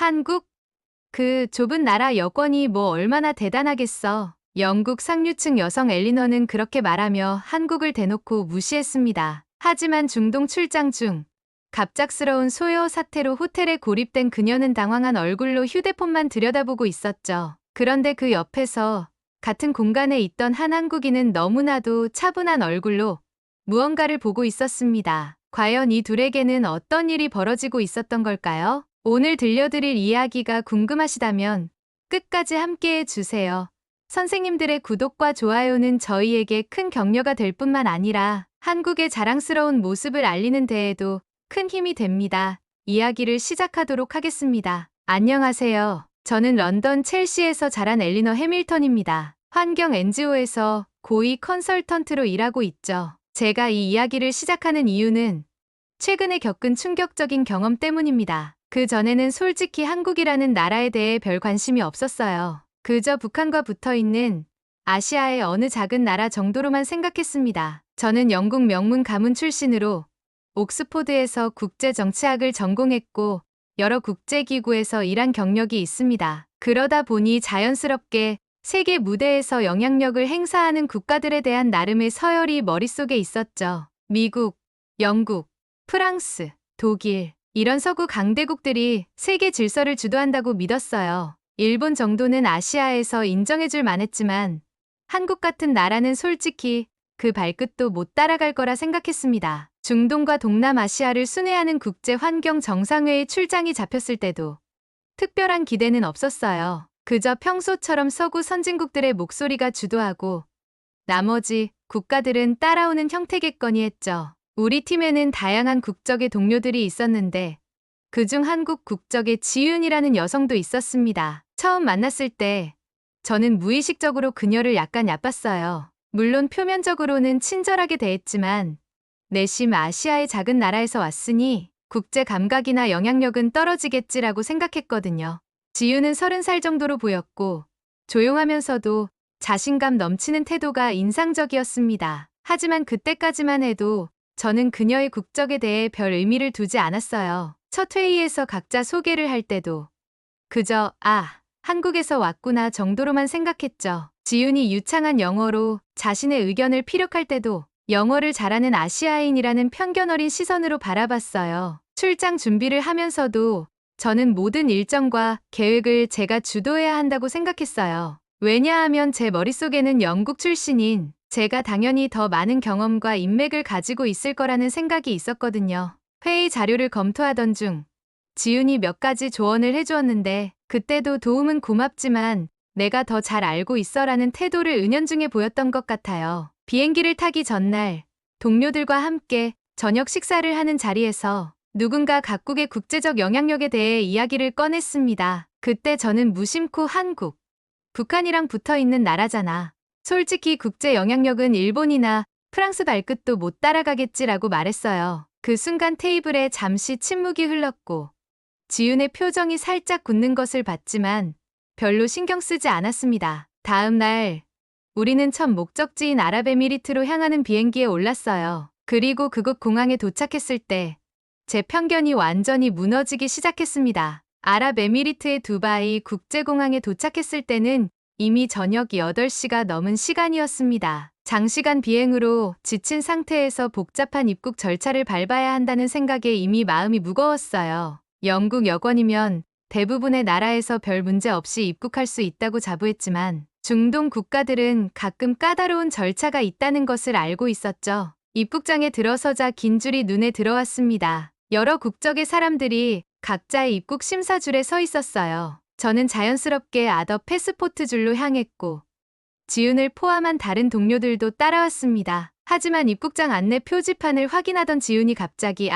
한국? 그 좁은 나라 여권이 뭐 얼마나 대단하겠어. 영국 상류층 여성 엘리너는 그렇게 말하며 한국을 대놓고 무시했습니다. 하지만 중동 출장 중 갑작스러운 소요 사태로 호텔에 고립된 그녀는 당황한 얼굴로 휴대폰만 들여다보고 있었죠. 그런데 그 옆에서 같은 공간에 있던 한 한국인은 너무나도 차분한 얼굴로 무언가를 보고 있었습니다. 과연 이 둘에게는 어떤 일이 벌어지고 있었던 걸까요? 오늘 들려드릴 이야기가 궁금하시다면 끝까지 함께해 주세요. 선생님들의 구독과 좋아요는 저희에게 큰 격려가 될 뿐만 아니라 한국의 자랑스러운 모습을 알리는 데에도 큰 힘이 됩니다. 이야기를 시작하도록 하겠습니다. 안녕하세요. 저는 런던 첼시에서 자란 엘리너 해밀턴입니다. 환경 NGO에서 고위 컨설턴트로 일하고 있죠. 제가 이 이야기를 시작하는 이유는 최근에 겪은 충격적인 경험 때문입니다. 그 전에는 솔직히 한국이라는 나라에 대해 별 관심이 없었어요. 그저 북한과 붙어 있는 아시아의 어느 작은 나라 정도로만 생각했습니다. 저는 영국 명문 가문 출신으로 옥스포드에서 국제정치학을 전공했고 여러 국제기구에서 일한 경력이 있습니다. 그러다 보니 자연스럽게 세계 무대에서 영향력을 행사하는 국가들에 대한 나름의 서열이 머릿속에 있었죠. 미국, 영국, 프랑스, 독일, 이런 서구 강대국들이 세계 질서를 주도한다고 믿었어요. 일본 정도는 아시아에서 인정해줄 만했지만 한국 같은 나라는 솔직히 그 발끝도 못 따라갈 거라 생각했습니다. 중동과 동남아시아를 순회하는 국제환경 정상회의 출장이 잡혔을 때도 특별한 기대는 없었어요. 그저 평소처럼 서구 선진국들의 목소리가 주도하고 나머지 국가들은 따라오는 형태겠거니 했죠. 우리 팀에는 다양한 국적의 동료들이 있었는데 그중 한국 국적의 지윤이라는 여성도 있었습니다. 처음 만났을 때 저는 무의식적으로 그녀를 약간 얕봤어요. 물론 표면적으로는 친절하게 대했지만 내심 아시아의 작은 나라에서 왔으니 국제 감각이나 영향력은 떨어지겠지라고 생각했거든요. 지윤은 30살 정도로 보였고 조용하면서도 자신감 넘치는 태도가 인상적이었습니다. 하지만 그때까지만 해도 저는 그녀의 국적에 대해 별 의미를 두지 않았어요. 첫 회의에서 각자 소개를 할 때도 그저 한국에서 왔구나 정도로만 생각했죠. 지윤이 유창한 영어로 자신의 의견을 피력할 때도 영어를 잘하는 아시아인이라는 편견 어린 시선으로 바라봤어요. 출장 준비를 하면서도 저는 모든 일정과 계획을 제가 주도해야 한다고 생각했어요. 왜냐하면 제 머릿속에는 영국 출신인 제가 당연히 더 많은 경험과 인맥을 가지고 있을 거라는 생각이 있었거든요. 회의 자료를 검토하던 중 지윤이 몇 가지 조언을 해주었는데 그때도 도움은 고맙지만 내가 더 잘 알고 있어라는 태도를 은연중에 보였던 것 같아요. 비행기를 타기 전날 동료들과 함께 저녁 식사를 하는 자리에서 누군가 각국의 국제적 영향력에 대해 이야기를 꺼냈습니다. 그때 저는 무심코 한국, 북한이랑 붙어 있는 나라잖아. 솔직히 국제 영향력은 일본이나 프랑스 발끝도 못 따라가겠지라고 말했어요. 그 순간 테이블에 잠시 침묵이 흘렀고 지윤의 표정이 살짝 굳는 것을 봤지만 별로 신경 쓰지 않았습니다. 다음 날 우리는 첫 목적지인 아랍에미리트로 향하는 비행기에 올랐어요. 그리고 그곳 공항에 도착했을 때 제 편견이 완전히 무너지기 시작했습니다. 아랍에미리트의 두바이 국제공항에 도착했을 때는 이미 저녁 8시가 넘은 시간이었습니다. 장시간 비행으로 지친 상태에서 복잡한 입국 절차를 밟아야 한다는 생각에 이미 마음이 무거웠어요. 영국 여권이면 대부분의 나라에서 별 문제 없이 입국할 수 있다고 자부했지만 중동 국가들은 가끔 까다로운 절차가 있다는 것을 알고 있었죠. 입국장에 들어서자 긴 줄이 눈에 들어왔습니다. 여러 국적의 사람들이 각자의 입국 심사줄에 서 있었어요. 저는 자연스럽게 아더 패스포트 줄로 향했고 지윤을 포함한 다른 동료들도 따라왔습니다. 하지만 입국장 안내 표지판을 확인하던 지윤이 갑자기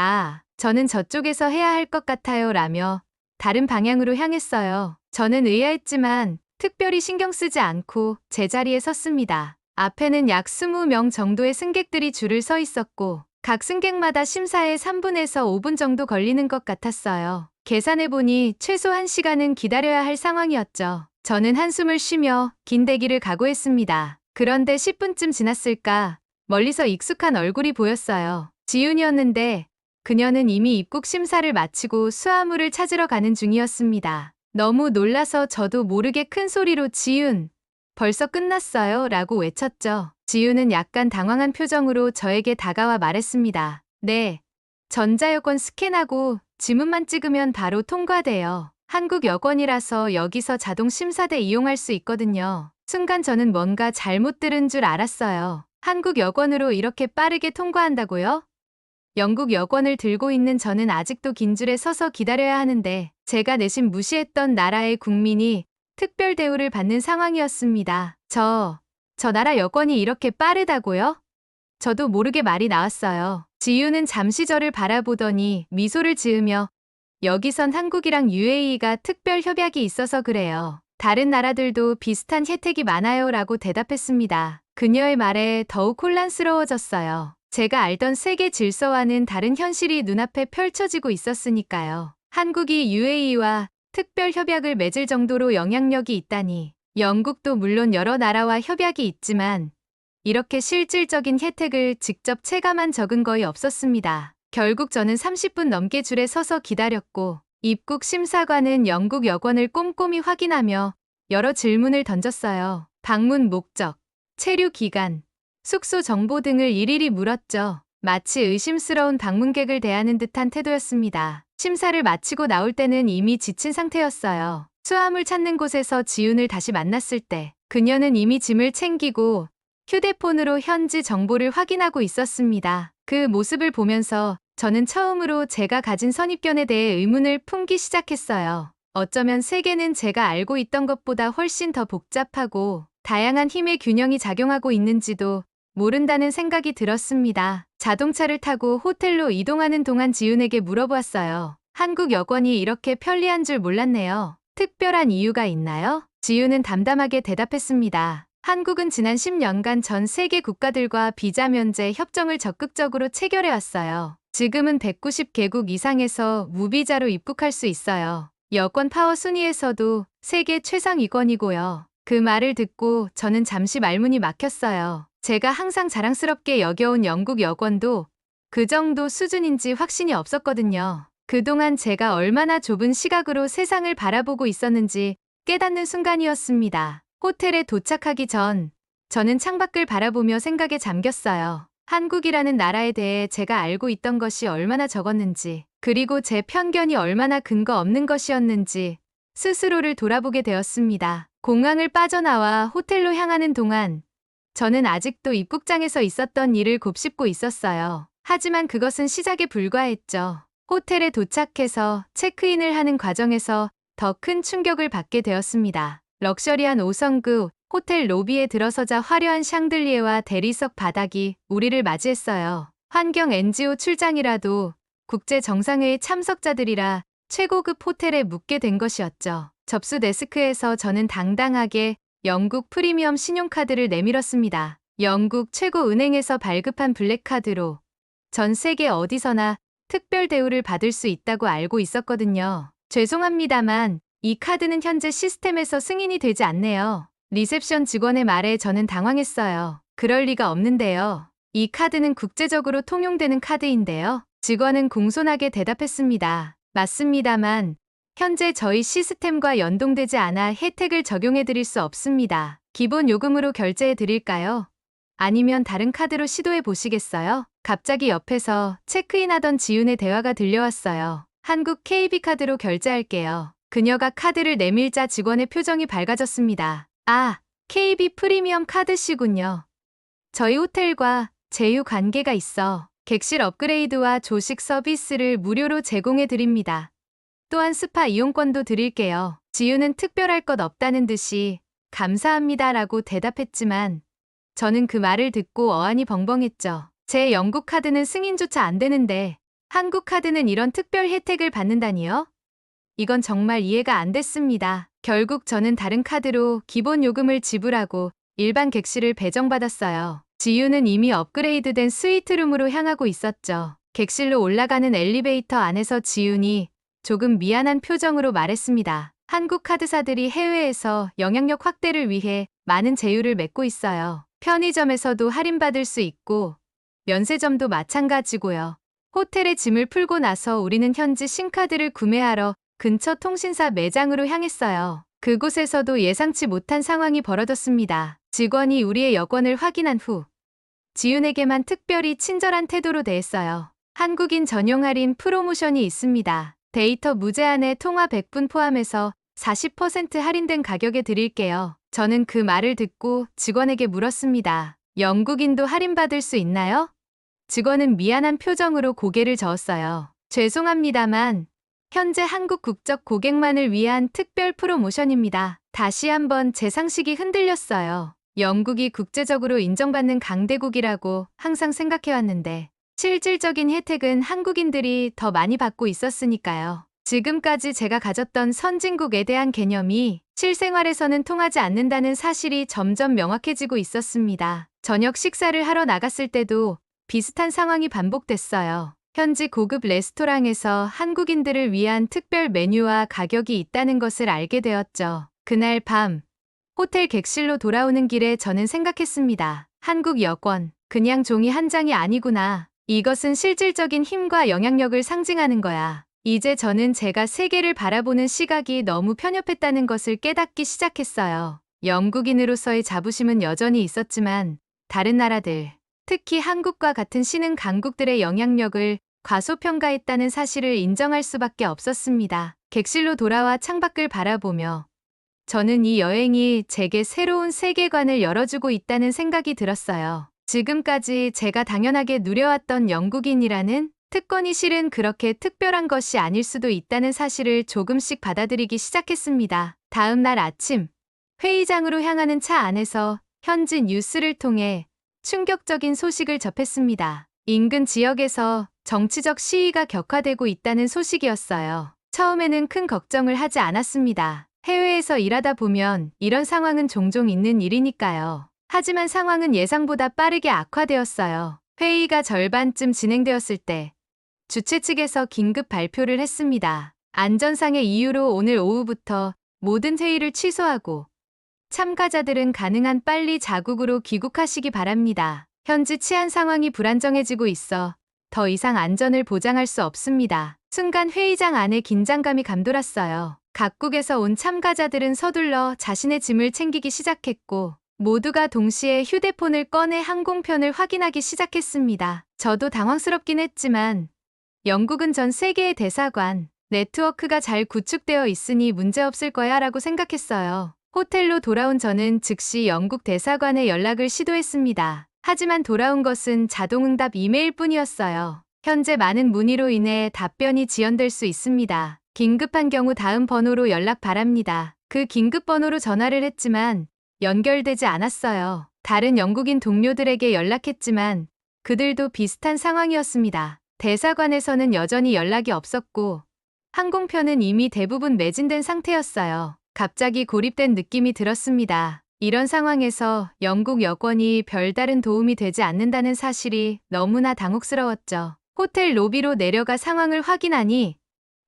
저는 저쪽에서 해야 할 것 같아요 라며 다른 방향으로 향했어요. 저는 의아했지만 특별히 신경 쓰지 않고 제 자리에 섰습니다. 앞에는 약 20명 정도의 승객들이 줄을 서 있었고 각 승객마다 심사에 3분에서 5분 정도 걸리는 것 같았어요. 계산해보니 최소 1시간은 기다려야 할 상황이었죠. 저는 한숨을 쉬며 긴 대기를 각오했습니다. 그런데 10분쯤 지났을까 멀리서 익숙한 얼굴이 보였어요. 지윤이었는데 그녀는 이미 입국 심사를 마치고 수화물을 찾으러 가는 중이었습니다. 너무 놀라서 저도 모르게 큰 소리로 지윤, 벌써 끝났어요? 라고 외쳤죠. 지윤은 약간 당황한 표정으로 저에게 다가와 말했습니다. 네. 전자여권 스캔하고 지문만 찍으면 바로 통과돼요. 한국 여권이라서 여기서 자동 심사대 이용할 수 있거든요. 순간 저는 뭔가 잘못 들은 줄 알았어요. 한국 여권으로 이렇게 빠르게 통과한다고요? 영국 여권을 들고 있는 저는 아직도 긴 줄에 서서 기다려야 하는데 제가 내심 무시했던 나라의 국민이 특별 대우를 받는 상황이었습니다. 저 나라 여권이 이렇게 빠르다고요? 저도 모르게 말이 나왔어요. 지유는 잠시 저를 바라보더니 미소를 지으며 여기선 한국이랑 UAE가 특별 협약이 있어서 그래요. 다른 나라들도 비슷한 혜택이 많아요 라고 대답했습니다. 그녀의 말에 더욱 혼란스러워졌어요. 제가 알던 세계 질서와는 다른 현실이 눈앞에 펼쳐지고 있었으니까요. 한국이 UAE와 특별 협약을 맺을 정도로 영향력이 있다니. 영국도 물론 여러 나라와 협약이 있지만 이렇게 실질적인 혜택을 직접 체감한 적은 거의 없었습니다. 결국 저는 30분 넘게 줄에 서서 기다렸고 입국 심사관은 영국 여권을 꼼꼼히 확인하며 여러 질문을 던졌어요. 방문 목적, 체류 기간, 숙소 정보 등을 일일이 물었죠. 마치 의심스러운 방문객을 대하는 듯한 태도였습니다. 심사를 마치고 나올 때는 이미 지친 상태였어요. 수화물 찾는 곳에서 지윤을 다시 만났을 때 그녀는 이미 짐을 챙기고 휴대폰으로 현지 정보를 확인하고 있었습니다. 그 모습을 보면서 저는 처음으로 제가 가진 선입견에 대해 의문을 품기 시작했어요. 어쩌면 세계는 제가 알고 있던 것보다 훨씬 더 복잡하고 다양한 힘의 균형이 작용하고 있는지도 모른다는 생각이 들었습니다. 자동차를 타고 호텔로 이동하는 동안 지윤에게 물어보았어요. 한국 여권이 이렇게 편리한 줄 몰랐네요. 특별한 이유가 있나요? 지윤은 담담하게 대답했습니다. 한국은 지난 10년간 전 세계 국가들과 비자 면제 협정을 적극적으로 체결해 왔어요. 지금은 190개국 이상에서 무비자로 입국할 수 있어요. 여권 파워 순위에서도 세계 최상위권이고요. 그 말을 듣고 저는 잠시 말문이 막혔어요. 제가 항상 자랑스럽게 여겨온 영국 여권도 그 정도 수준인지 확신이 없었거든요. 그동안 제가 얼마나 좁은 시각으로 세상을 바라보고 있었는지 깨닫는 순간이었습니다. 호텔에 도착하기 전 저는 창밖을 바라보며 생각에 잠겼어요. 한국이라는 나라에 대해 제가 알고 있던 것이 얼마나 적었는지, 그리고 제 편견이 얼마나 근거 없는 것이었는지 스스로를 돌아보게 되었습니다. 공항을 빠져나와 호텔로 향하는 동안 저는 아직도 입국장에서 있었던 일을 곱씹고 있었어요. 하지만 그것은 시작에 불과했죠. 호텔에 도착해서 체크인을 하는 과정에서 더 큰 충격을 받게 되었습니다. 럭셔리한 5성급 호텔 로비에 들어서자 화려한 샹들리에와 대리석 바닥이 우리를 맞이했어요. 환경 NGO 출장이라도 국제 정상회의 참석자들이라 최고급 호텔에 묵게 된 것이었죠. 접수 데스크에서 저는 당당하게 영국 프리미엄 신용카드를 내밀었습니다. 영국 최고 은행에서 발급한 블랙카드로 전 세계 어디서나 특별 대우를 받을 수 있다고 알고 있었거든요. 죄송합니다만 이 카드는 현재 시스템에서 승인이 되지 않네요. 리셉션 직원의 말에 저는 당황했어요. 그럴 리가 없는데요. 이 카드는 국제적으로 통용되는 카드인데요. 직원은 공손하게 대답했습니다. 맞습니다만 현재 저희 시스템과 연동되지 않아 혜택을 적용해 드릴 수 없습니다. 기본 요금으로 결제해 드릴까요? 아니면 다른 카드로 시도해 보시겠어요? 갑자기 옆에서 체크인하던 지윤의 대화가 들려왔어요. 한국 KB카드로 결제할게요. 그녀가 카드를 내밀자 직원의 표정이 밝아졌습니다. 아, KB 프리미엄 카드시군요. 저희 호텔과 제휴 관계가 있어 객실 업그레이드와 조식 서비스를 무료로 제공해 드립니다. 또한 스파 이용권도 드릴게요. 지윤은 특별할 것 없다는 듯이 감사합니다라고 대답했지만 저는 그 말을 듣고 어안이 벙벙했죠. 제 영국 카드는 승인조차 안 되는데 한국 카드는 이런 특별 혜택을 받는다니요? 이건 정말 이해가 안 됐습니다. 결국 저는 다른 카드로 기본 요금을 지불하고 일반 객실을 배정받았어요. 지유는 이미 업그레이드된 스위트룸으로 향하고 있었죠. 객실로 올라가는 엘리베이터 안에서 지윤이 조금 미안한 표정으로 말했습니다. 한국 카드사들이 해외에서 영향력 확대를 위해 많은 제휴를 맺고 있어요. 편의점에서도 할인받을 수 있고 면세점도 마찬가지고요. 호텔에 짐을 풀고 나서 우리는 현지 신카드를 구매하러 근처 통신사 매장으로 향했어요. 그곳에서도 예상치 못한 상황이 벌어졌습니다. 직원이 우리의 여권을 확인한 후 지윤에게만 특별히 친절한 태도로 대했어요. 한국인 전용 할인 프로모션이 있습니다. 데이터 무제한에 통화 100분 포함해서 40% 할인된 가격에 드릴게요. 저는 그 말을 듣고 직원에게 물었습니다. 영국인도 할인받을 수 있나요? 직원은 미안한 표정으로 고개를 저었어요. 죄송합니다만 현재 한국 국적 고객만을 위한 특별 프로모션입니다. 다시 한번 제 상식이 흔들렸어요. 영국이 국제적으로 인정받는 강대국이라고 항상 생각해왔는데 실질적인 혜택은 한국인들이 더 많이 받고 있었으니까요. 지금까지 제가 가졌던 선진국에 대한 개념이 실생활에서는 통하지 않는다는 사실이 점점 명확해지고 있었습니다. 저녁 식사를 하러 나갔을 때도 비슷한 상황이 반복됐어요. 현지 고급 레스토랑에서 한국인들을 위한 특별 메뉴와 가격이 있다는 것을 알게 되었죠. 그날 밤 호텔 객실로 돌아오는 길에 저는 생각했습니다. 한국 여권, 그냥 종이 한 장이 아니구나. 이것은 실질적인 힘과 영향력을 상징하는 거야. 이제 저는 제가 세계를 바라보는 시각이 너무 편협했다는 것을 깨닫기 시작했어요. 영국인으로서의 자부심은 여전히 있었지만 다른 나라들, 특히 한국과 같은 신흥 강국들의 영향력을 과소평가했다는 사실을 인정할 수밖에 없었습니다. 객실로 돌아와 창밖을 바라보며 저는 이 여행이 제게 새로운 세계관을 열어주고 있다는 생각이 들었어요. 지금까지 제가 당연하게 누려왔던 영국인이라는 특권이 실은 그렇게 특별한 것이 아닐 수도 있다는 사실을 조금씩 받아들이기 시작했습니다. 다음 날 아침, 회의장으로 향하는 차 안에서 현지 뉴스를 통해 충격적인 소식을 접했습니다. 인근 지역에서 정치적 시위가 격화되고 있다는 소식이었어요. 처음에는 큰 걱정을 하지 않았습니다. 해외에서 일하다 보면 이런 상황은 종종 있는 일이니까요. 하지만 상황은 예상보다 빠르게 악화되었어요. 회의가 절반쯤 진행되었을 때 주최 측에서 긴급 발표를 했습니다. 안전상의 이유로 오늘 오후부터 모든 회의를 취소하고 참가자들은 가능한 빨리 자국으로 귀국하시기 바랍니다. 현지 치안 상황이 불안정해지고 있어 더 이상 안전을 보장할 수 없습니다. 순간 회의장 안에 긴장감이 감돌았어요. 각국에서 온 참가자들은 서둘러 자신의 짐을 챙기기 시작했고 모두가 동시에 휴대폰을 꺼내 항공편을 확인하기 시작했습니다. 저도 당황스럽긴 했지만 영국은 전 세계의 대사관, 네트워크가 잘 구축되어 있으니 문제없을 거야 라고 생각했어요. 호텔로 돌아온 저는 즉시 영국 대사관에 연락을 시도했습니다. 하지만 돌아온 것은 자동응답 이메일뿐이었어요. 현재 많은 문의로 인해 답변이 지연될 수 있습니다. 긴급한 경우 다음 번호로 연락 바랍니다. 그 긴급 번호로 전화를 했지만 연결되지 않았어요. 다른 영국인 동료들에게 연락했지만 그들도 비슷한 상황이었습니다. 대사관에서는 여전히 연락이 없었고 항공편은 이미 대부분 매진된 상태였어요. 갑자기 고립된 느낌이 들었습니다. 이런 상황에서 영국 여권이 별다른 도움이 되지 않는다는 사실이 너무나 당혹스러웠죠. 호텔 로비로 내려가 상황을 확인하니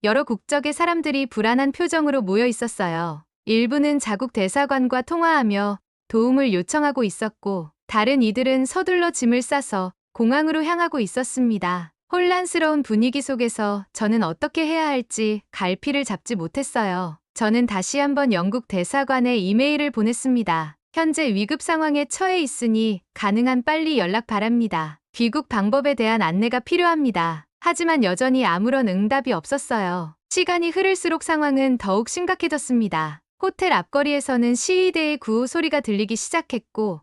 여러 국적의 사람들이 불안한 표정으로 모여 있었어요. 일부는 자국 대사관과 통화하며 도움을 요청하고 있었고 다른 이들은 서둘러 짐을 싸서 공항으로 향하고 있었습니다. 혼란스러운 분위기 속에서 저는 어떻게 해야 할지 갈피를 잡지 못했어요. 저는 다시 한번 영국 대사관에 이메일을 보냈습니다. 현재 위급 상황에 처해 있으니 가능한 빨리 연락 바랍니다. 귀국 방법에 대한 안내가 필요합니다. 하지만 여전히 아무런 응답이 없었어요. 시간이 흐를수록 상황은 더욱 심각해졌습니다. 호텔 앞거리에서는 시위대의 구호 소리가 들리기 시작했고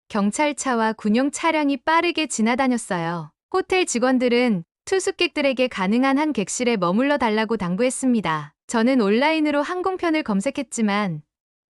경찰차와 군용 차량이 빠르게 지나다녔어요. 호텔 직원들은 투숙객들에게 가능한 한 객실에 머물러 달라고 당부했습니다. 저는 온라인으로 항공편을 검색했지만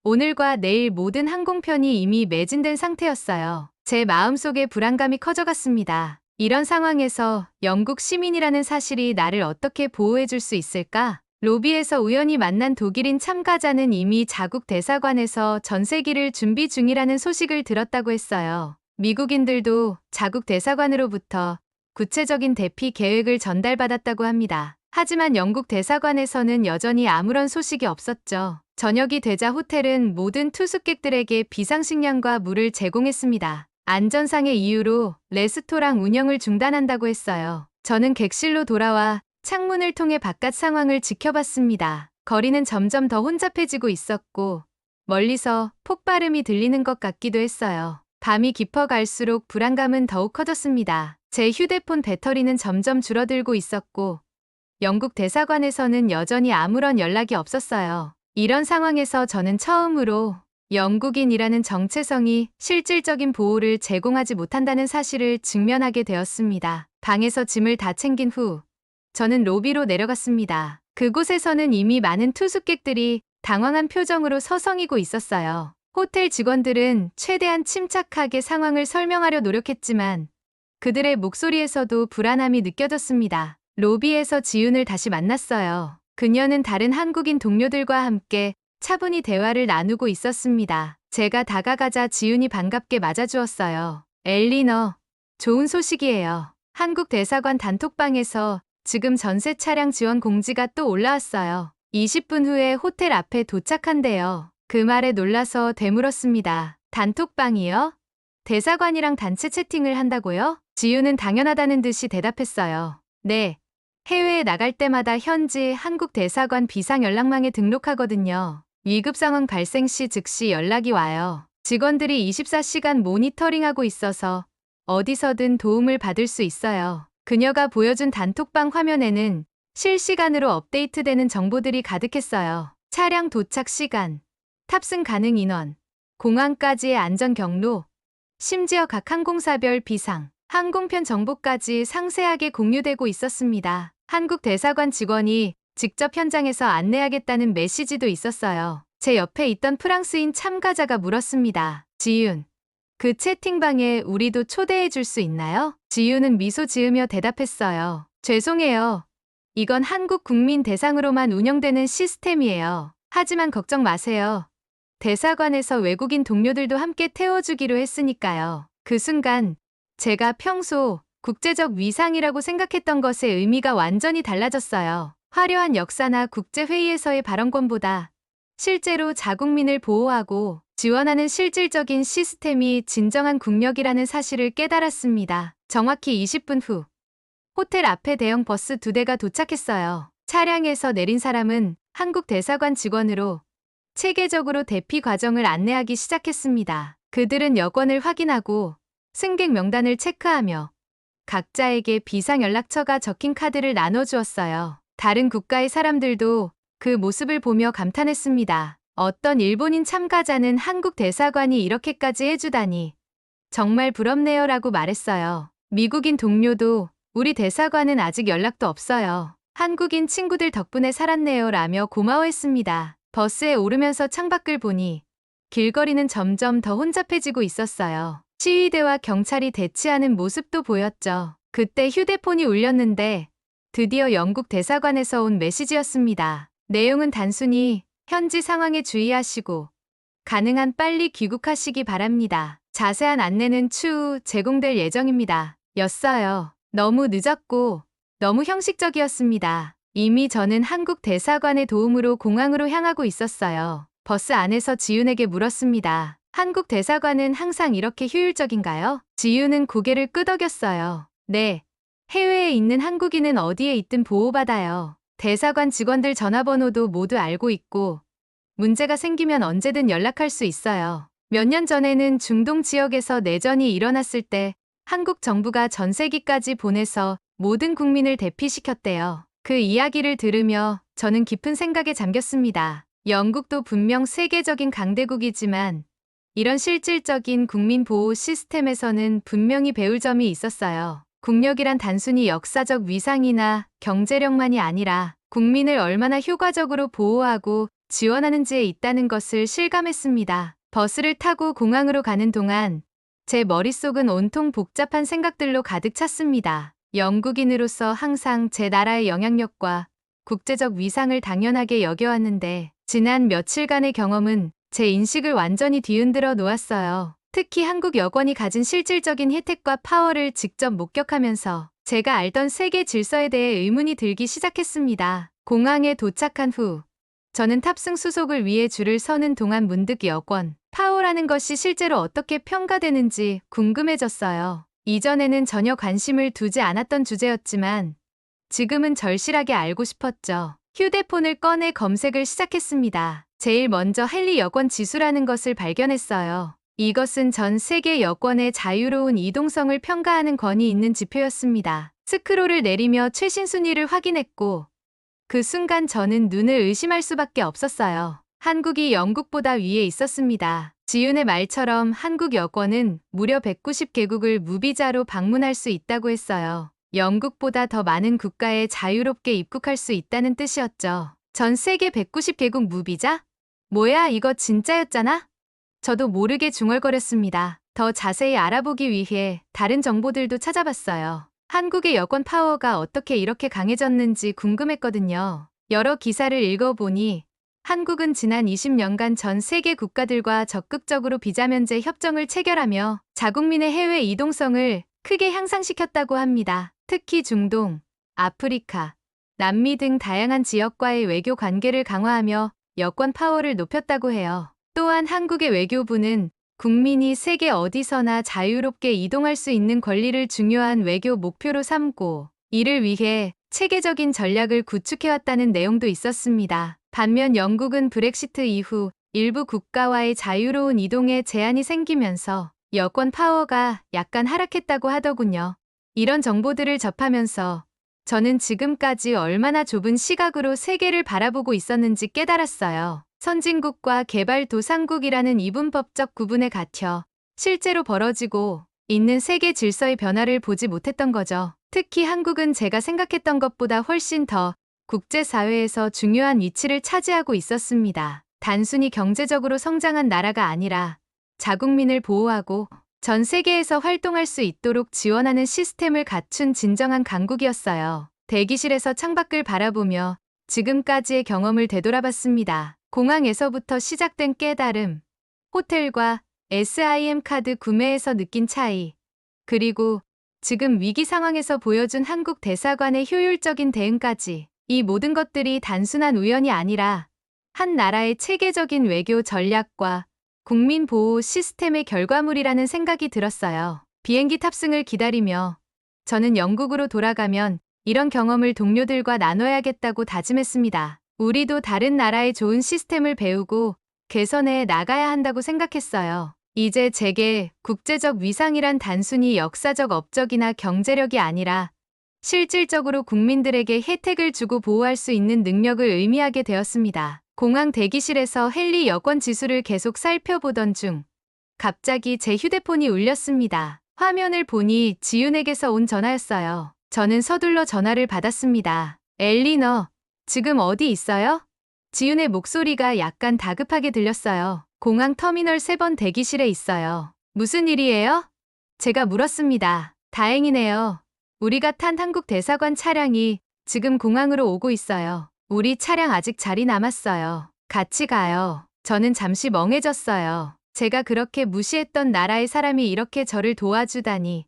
오늘과 내일 모든 항공편이 이미 매진된 상태였어요. 제 마음속에 불안감이 커져갔습니다. 이런 상황에서 영국 시민이라는 사실이 나를 어떻게 보호해줄 수 있을까? 로비에서 우연히 만난 독일인 참가자는 이미 자국 대사관에서 전세기를 준비 중이라는 소식을 들었다고 했어요. 미국인들도 자국 대사관으로부터 구체적인 대피 계획을 전달받았다고 합니다. 하지만 영국 대사관에서는 여전히 아무런 소식이 없었죠. 저녁이 되자 호텔은 모든 투숙객들에게 비상식량과 물을 제공했습니다. 안전상의 이유로 레스토랑 운영을 중단한다고 했어요. 저는 객실로 돌아와 창문을 통해 바깥 상황을 지켜봤습니다. 거리는 점점 더 혼잡해지고 있었고 멀리서 폭발음이 들리는 것 같기도 했어요. 밤이 깊어갈수록 불안감은 더욱 커졌습니다. 제 휴대폰 배터리는 점점 줄어들고 있었고 영국 대사관에서는 여전히 아무런 연락이 없었어요. 이런 상황에서 저는 처음으로 영국인이라는 정체성이 실질적인 보호를 제공하지 못한다는 사실을 직면하게 되었습니다. 방에서 짐을 다 챙긴 후 저는 로비로 내려갔습니다. 그곳에서는 이미 많은 투숙객들이 당황한 표정으로 서성이고 있었어요. 호텔 직원들은 최대한 침착하게 상황을 설명하려 노력했지만 그들의 목소리에서도 불안함이 느껴졌습니다. 로비에서 지윤을 다시 만났어요. 그녀는 다른 한국인 동료들과 함께 차분히 대화를 나누고 있었습니다. 제가 다가가자 지윤이 반갑게 맞아주었어요. 엘리너, 좋은 소식이에요. 한국 대사관 단톡방에서 지금 전세 차량 지원 공지가 또 올라왔어요. 20분 후에 호텔 앞에 도착한대요. 그 말에 놀라서 되물었습니다. 단톡방이요? 대사관이랑 단체 채팅을 한다고요? 지윤은 당연하다는 듯이 대답했어요. 네. 해외에 나갈 때마다 현지 한국 대사관 비상 연락망에 등록하거든요. 위급 상황 발생 시 즉시 연락이 와요. 직원들이 24시간 모니터링하고 있어서 어디서든 도움을 받을 수 있어요. 그녀가 보여준 단톡방 화면에는 실시간으로 업데이트되는 정보들이 가득했어요. 차량 도착 시간, 탑승 가능 인원, 공항까지의 안전 경로, 심지어 각 항공사별 비상, 항공편 정보까지 상세하게 공유되고 있었습니다. 한국 대사관 직원이 직접 현장에서 안내하겠다는 메시지도 있었어요. 제 옆에 있던 프랑스인 참가자가 물었습니다. 지윤, 그 채팅방에 우리도 초대해 줄 수 있나요? 지윤은 미소 지으며 대답했어요. 죄송해요. 이건 한국 국민 대상으로만 운영되는 시스템이에요. 하지만 걱정 마세요. 대사관에서 외국인 동료들도 함께 태워주기로 했으니까요. 그 순간 제가 평소 국제적 위상이라고 생각했던 것의 의미가 완전히 달라졌어요. 화려한 역사나 국제회의에서의 발언권보다 실제로 자국민을 보호하고 지원하는 실질적인 시스템이 진정한 국력이라는 사실을 깨달았습니다. 정확히 20분 후 호텔 앞에 대형 버스 2대가 도착했어요. 차량에서 내린 사람은 한국 대사관 직원으로 체계적으로 대피 과정을 안내하기 시작했습니다. 그들은 여권을 확인하고 승객 명단을 체크하며 각자에게 비상연락처가 적힌 카드를 나눠주었어요. 다른 국가의 사람들도 그 모습을 보며 감탄했습니다. 어떤 일본인 참가자는 한국 대사관이 이렇게까지 해주다니 정말 부럽네요 라고 말했어요. 미국인 동료도 우리 대사관은 아직 연락도 없어요. 한국인 친구들 덕분에 살았네요 라며 고마워했습니다. 버스에 오르면서 창밖을 보니 길거리는 점점 더 혼잡해지고 있었어요. 시위대와 경찰이 대치하는 모습도 보였죠. 그때 휴대폰이 울렸는데 드디어 영국 대사관에서 온 메시지였습니다. 내용은 단순히 현지 상황에 주의하시고 가능한 빨리 귀국하시기 바랍니다. 자세한 안내는 추후 제공될 예정입니다. 였어요. 너무 늦었고 너무 형식적이었습니다. 이미 저는 한국 대사관의 도움으로 공항으로 향하고 있었어요. 버스 안에서 지윤에게 물었습니다. 한국 대사관은 항상 이렇게 효율적인가요? 지윤은 고개를 끄덕였어요. 네. 해외에 있는 한국인은 어디에 있든 보호받아요. 대사관 직원들 전화번호도 모두 알고 있고 문제가 생기면 언제든 연락할 수 있어요. 몇 년 전에는 중동 지역에서 내전이 일어났을 때 한국 정부가 전세기까지 보내서 모든 국민을 대피시켰대요. 그 이야기를 들으며 저는 깊은 생각에 잠겼습니다. 영국도 분명 세계적인 강대국이지만 이런 실질적인 국민 보호 시스템에서는 분명히 배울 점이 있었어요. 국력이란 단순히 역사적 위상이나 경제력만이 아니라 국민을 얼마나 효과적으로 보호하고 지원하는지에 있다는 것을 실감했습니다. 버스를 타고 공항으로 가는 동안 제 머릿속은 온통 복잡한 생각들로 가득 찼습니다. 영국인으로서 항상 제 나라의 영향력과 국제적 위상을 당연하게 여겨왔는데 지난 며칠간의 경험은 제 인식을 완전히 뒤흔들어 놓았어요. 특히 한국 여권이 가진 실질적인 혜택과 파워를 직접 목격하면서 제가 알던 세계 질서에 대해 의문이 들기 시작했습니다. 공항에 도착한 후 저는 탑승 수속을 위해 줄을 서는 동안 문득 여권, 파워라는 것이 실제로 어떻게 평가되는지 궁금해졌어요. 이전에는 전혀 관심을 두지 않았던 주제였지만 지금은 절실하게 알고 싶었죠. 휴대폰을 꺼내 검색을 시작했습니다. 제일 먼저 헨리 여권 지수라는 것을 발견했어요. 이것은 전 세계 여권의 자유로운 이동성을 평가하는 권위 있는 지표였습니다. 스크롤을 내리며 최신 순위를 확인했고 그 순간 저는 눈을 의심할 수밖에 없었어요. 한국이 영국보다 위에 있었습니다. 지윤의 말처럼 한국 여권은 무려 190개국을 무비자로 방문할 수 있다고 했어요. 영국보다 더 많은 국가에 자유롭게 입국할 수 있다는 뜻이었죠. 전 세계 190개국 무비자? 뭐야, 이거 진짜였잖아? 저도 모르게 중얼거렸습니다. 더 자세히 알아보기 위해 다른 정보들도 찾아봤어요. 한국의 여권 파워가 어떻게 이렇게 강해졌는지 궁금했거든요. 여러 기사를 읽어보니 한국은 지난 20년간 전 세계 국가들과 적극적으로 비자 면제 협정을 체결하며 자국민의 해외 이동성을 크게 향상시켰다고 합니다. 특히 중동, 아프리카, 남미 등 다양한 지역과의 외교 관계를 강화하며 여권 파워를 높였다고 해요. 또한 한국의 외교부는 국민이 세계 어디서나 자유롭게 이동할 수 있는 권리를 중요한 외교 목표로 삼고 이를 위해 체계적인 전략을 구축해왔다는 내용도 있었습니다. 반면 영국은 브렉시트 이후 일부 국가와의 자유로운 이동에 제한이 생기면서 여권 파워가 약간 하락했다고 하더군요. 이런 정보들을 접하면서 저는 지금까지 얼마나 좁은 시각으로 세계를 바라보고 있었는지 깨달았어요. 선진국과 개발도상국이라는 이분법적 구분에 갇혀 실제로 벌어지고 있는 세계 질서의 변화를 보지 못했던 거죠. 특히 한국은 제가 생각했던 것보다 훨씬 더 국제사회에서 중요한 위치를 차지하고 있었습니다. 단순히 경제적으로 성장한 나라가 아니라 자국민을 보호하고 전 세계에서 활동할 수 있도록 지원하는 시스템을 갖춘 진정한 강국이었어요. 대기실에서 창밖을 바라보며 지금까지의 경험을 되돌아봤습니다. 공항에서부터 시작된 깨달음, 호텔과 SIM 카드 구매에서 느낀 차이, 그리고 지금 위기 상황에서 보여준 한국 대사관의 효율적인 대응까지 이 모든 것들이 단순한 우연이 아니라 한 나라의 체계적인 외교 전략과 국민 보호 시스템의 결과물이라는 생각이 들었어요. 비행기 탑승을 기다리며 저는 영국으로 돌아가면 이런 경험을 동료들과 나눠야겠다고 다짐했습니다. 우리도 다른 나라의 좋은 시스템을 배우고 개선해 나가야 한다고 생각했어요. 이제 제게 국제적 위상이란 단순히 역사적 업적이나 경제력이 아니라 실질적으로 국민들에게 혜택을 주고 보호할 수 있는 능력을 의미하게 되었습니다. 공항 대기실에서 헨리 여권 지수를 계속 살펴보던 중 갑자기 제 휴대폰이 울렸습니다. 화면을 보니 지윤에게서 온 전화였어요. 저는 서둘러 전화를 받았습니다. 엘리, 너 지금 어디 있어요? 지윤의 목소리가 약간 다급하게 들렸어요. 공항 터미널 3번 대기실에 있어요. 무슨 일이에요? 제가 물었습니다. 다행이네요. 우리가 탄 한국 대사관 차량이 지금 공항으로 오고 있어요. 우리 차량 아직 자리 남았어요. 같이 가요. 저는 잠시 멍해졌어요. 제가 그렇게 무시했던 나라의 사람이 이렇게 저를 도와주다니.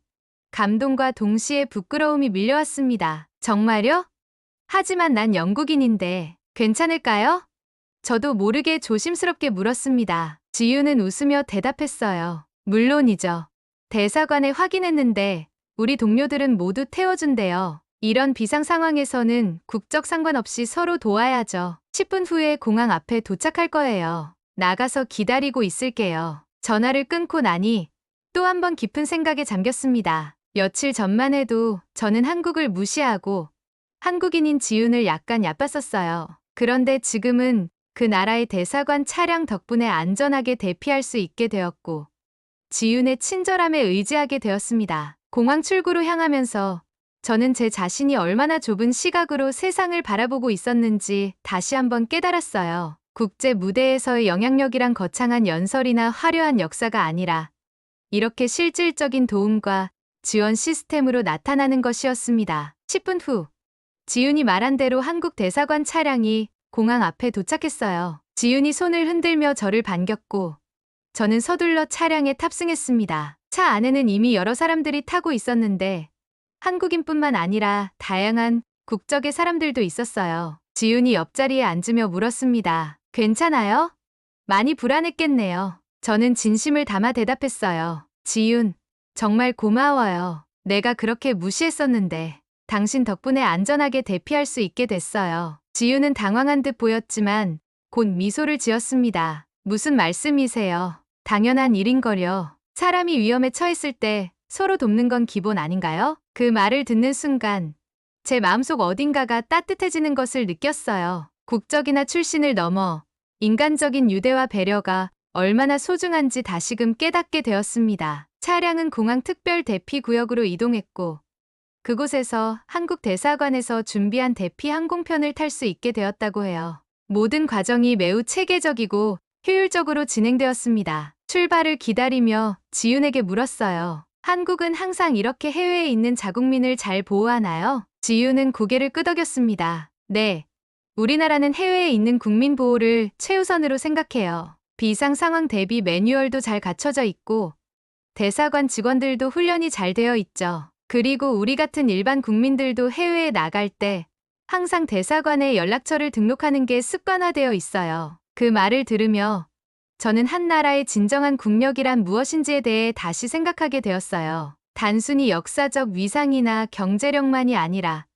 감동과 동시에 부끄러움이 밀려왔습니다. 정말요? 하지만 난 영국인인데 괜찮을까요? 저도 모르게 조심스럽게 물었습니다. 지유는 웃으며 대답했어요. 물론이죠. 대사관에 확인했는데 우리 동료들은 모두 태워준대요. 이런 비상 상황에서는 국적 상관없이 서로 도와야죠. 10분 후에 공항 앞에 도착할 거예요. 나가서 기다리고 있을게요. 전화를 끊고 나니 또 한 번 깊은 생각에 잠겼습니다. 며칠 전만 해도 저는 한국을 무시하고 한국인인 지윤을 약간 얕봤었어요. 그런데 지금은 그 나라의 대사관 차량 덕분에 안전하게 대피할 수 있게 되었고 지윤의 친절함에 의지하게 되었습니다. 공항 출구로 향하면서 저는 제 자신이 얼마나 좁은 시각으로 세상을 바라보고 있었는지 다시 한번 깨달았어요. 국제 무대에서의 영향력이란 거창한 연설이나 화려한 역사가 아니라 이렇게 실질적인 도움과 지원 시스템으로 나타나는 것이었습니다. 10분 후 지윤이 말한 대로 한국 대사관 차량이 공항 앞에 도착했어요. 지윤이 손을 흔들며 저를 반겼고 저는 서둘러 차량에 탑승했습니다. 차 안에는 이미 여러 사람들이 타고 있었는데 한국인뿐만 아니라 다양한 국적의 사람들도 있었어요. 지윤이 옆자리에 앉으며 물었습니다. 괜찮아요? 많이 불안했겠네요. 저는 진심을 담아 대답했어요. 지윤, 정말 고마워요. 내가 그렇게 무시했었는데. 당신 덕분에 안전하게 대피할 수 있게 됐어요. 지유는 당황한 듯 보였지만 곧 미소를 지었습니다. 무슨 말씀이세요? 당연한 일인걸요. 사람이 위험에 처했을 때 서로 돕는 건 기본 아닌가요? 그 말을 듣는 순간 제 마음속 어딘가가 따뜻해지는 것을 느꼈어요. 국적이나 출신을 넘어 인간적인 유대와 배려가 얼마나 소중한지 다시금 깨닫게 되었습니다. 차량은 공항 특별 대피 구역으로 이동했고 그곳에서 한국 대사관에서 준비한 대피 항공편을 탈 수 있게 되었다고 해요. 모든 과정이 매우 체계적이고 효율적으로 진행되었습니다. 출발을 기다리며 지윤에게 물었어요. 한국은 항상 이렇게 해외에 있는 자국민을 잘 보호하나요? 지윤은 고개를 끄덕였습니다. 네. 우리나라는 해외에 있는 국민 보호를 최우선으로 생각해요. 비상 상황 대비 매뉴얼도 잘 갖춰져 있고 대사관 직원들도 훈련이 잘 되어 있죠. 그리고 우리 같은 일반 국민들도 해외에 나갈 때 항상 대사관에 연락처를 등록하는 게 습관화되어 있어요. 그 말을 들으며 저는 한 나라의 진정한 국력이란 무엇인지에 대해 다시 생각하게 되었어요. 단순히 역사적 위상이나 경제력만이 아니라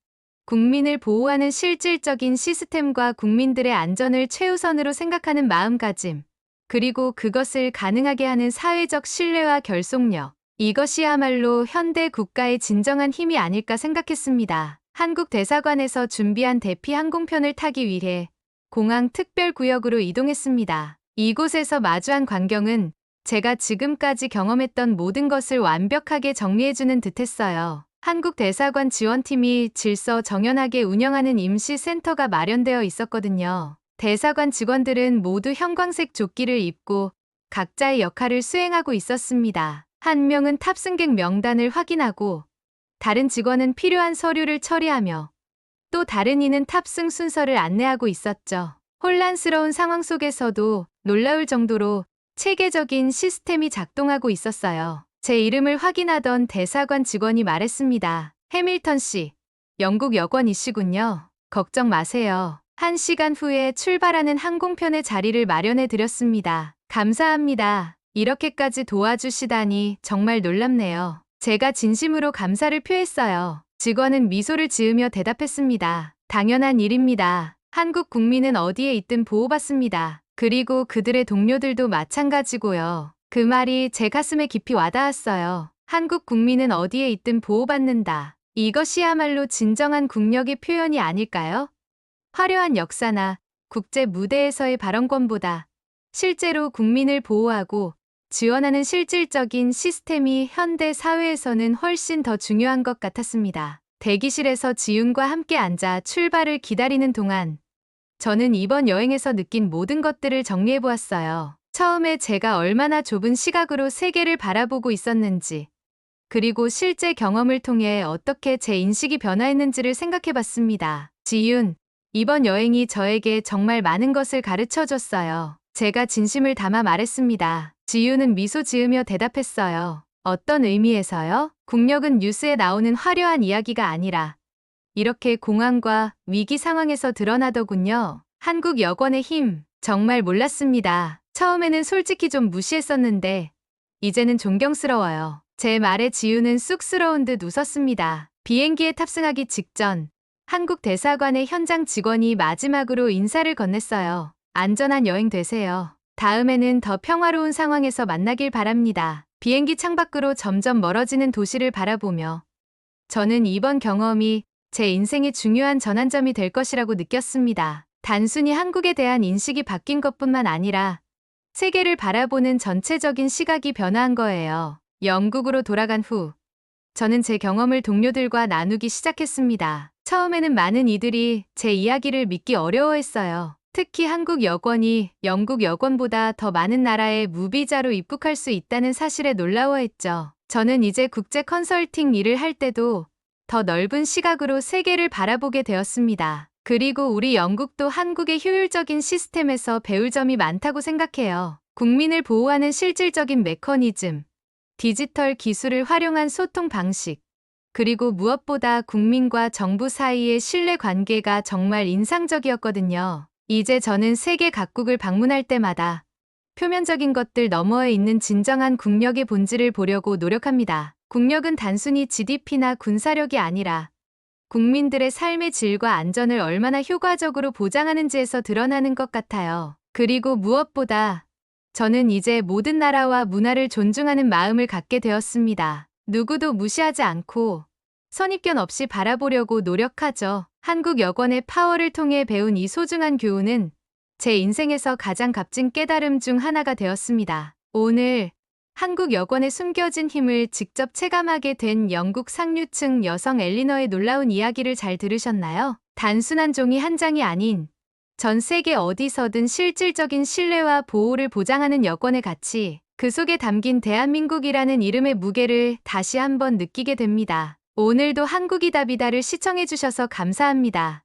국민을 보호하는 실질적인 시스템과 국민들의 안전을 최우선으로 생각하는 마음가짐, 그리고 그것을 가능하게 하는 사회적 신뢰와 결속력, 이것이야말로 현대 국가의 진정한 힘이 아닐까 생각했습니다. 한국 대사관에서 준비한 대피 항공편을 타기 위해 공항 특별구역으로 이동했습니다. 이곳에서 마주한 광경은 제가 지금까지 경험했던 모든 것을 완벽하게 정리해주는 듯했어요. 한국 대사관 지원팀이 질서 정연하게 운영하는 임시 센터가 마련되어 있었거든요. 대사관 직원들은 모두 형광색 조끼를 입고 각자의 역할을 수행하고 있었습니다. 한 명은 탑승객 명단을 확인하고 다른 직원은 필요한 서류를 처리하며 또 다른 이는 탑승 순서를 안내하고 있었죠. 혼란스러운 상황 속에서도 놀라울 정도로 체계적인 시스템이 작동하고 있었어요. 제 이름을 확인하던 대사관 직원이 말했습니다. 해밀턴 씨, 영국 여권이시군요. 걱정 마세요. 1시간 후에 출발하는 항공편의 자리를 마련해 드렸습니다. 감사합니다. 이렇게까지 도와주시다니 정말 놀랍네요. 제가 진심으로 감사를 표했어요. 직원은 미소를 지으며 대답했습니다. 당연한 일입니다. 한국 국민은 어디에 있든 보호받습니다. 그리고 그들의 동료들도 마찬가지고요. 그 말이 제 가슴에 깊이 와닿았어요. 한국 국민은 어디에 있든 보호받는다. 이것이야말로 진정한 국력의 표현이 아닐까요? 화려한 역사나 국제 무대에서의 발언권보다 실제로 국민을 보호하고 지원하는 실질적인 시스템이 현대 사회에서는 훨씬 더 중요한 것 같았습니다. 대기실에서 지윤과 함께 앉아 출발을 기다리는 동안 저는 이번 여행에서 느낀 모든 것들을 정리해 보았어요. 처음에 제가 얼마나 좁은 시각으로 세계를 바라보고 있었는지, 그리고 실제 경험을 통해 어떻게 제 인식이 변화했는지를 생각해 봤습니다. 지윤, 이번 여행이 저에게 정말 많은 것을 가르쳐 줬어요. 제가 진심을 담아 말했습니다. 지윤은 미소 지으며 대답했어요. 어떤 의미에서요? 국력은 뉴스에 나오는 화려한 이야기가 아니라 이렇게 공황과 위기 상황에서 드러나더군요. 한국 여권의 힘, 정말 몰랐습니다. 처음에는 솔직히 좀 무시했었는데 이제는 존경스러워요. 제 말에 지유는 쑥스러운 듯 웃었습니다. 비행기에 탑승하기 직전 한국 대사관의 현장 직원이 마지막으로 인사를 건넸어요. 안전한 여행 되세요. 다음에는 더 평화로운 상황에서 만나길 바랍니다. 비행기 창밖으로 점점 멀어지는 도시를 바라보며 저는 이번 경험이 제 인생의 중요한 전환점이 될 것이라고 느꼈습니다. 단순히 한국에 대한 인식이 바뀐 것뿐만 아니라 세계를 바라보는 전체적인 시각이 변화한 거예요. 영국으로 돌아간 후 저는 제 경험을 동료들과 나누기 시작했습니다. 처음에는 많은 이들이 제 이야기를 믿기 어려워했어요. 특히 한국 여권이 영국 여권보다 더 많은 나라에 무비자로 입국할 수 있다는 사실에 놀라워했죠. 저는 이제 국제 컨설팅 일을 할 때도 더 넓은 시각으로 세계를 바라보게 되었습니다. 그리고 우리 영국도 한국의 효율적인 시스템에서 배울 점이 많다고 생각해요. 국민을 보호하는 실질적인 메커니즘, 디지털 기술을 활용한 소통 방식, 그리고 무엇보다 국민과 정부 사이의 신뢰 관계가 정말 인상적이었거든요. 이제 저는 세계 각국을 방문할 때마다 표면적인 것들 너머에 있는 진정한 국력의 본질을 보려고 노력합니다. 국력은 단순히 GDP나 군사력이 아니라 국민들의 삶의 질과 안전을 얼마나 효과적으로 보장하는지에서 드러나는 것 같아요. 그리고 무엇보다 저는 이제 모든 나라와 문화를 존중하는 마음을 갖게 되었습니다. 누구도 무시하지 않고 선입견 없이 바라보려고 노력하죠. 한국 여권의 파워를 통해 배운 이 소중한 교훈은 제 인생에서 가장 값진 깨달음 중 하나가 되었습니다. 오늘 한국 여권의 숨겨진 힘을 직접 체감하게 된 영국 상류층 여성 엘리너의 놀라운 이야기를 잘 들으셨나요? 단순한 종이 한 장이 아닌 전 세계 어디서든 실질적인 신뢰와 보호를 보장하는 여권의 가치, 그 속에 담긴 대한민국이라는 이름의 무게를 다시 한번 느끼게 됩니다. 오늘도 한국이다비다를 시청해주셔서 감사합니다.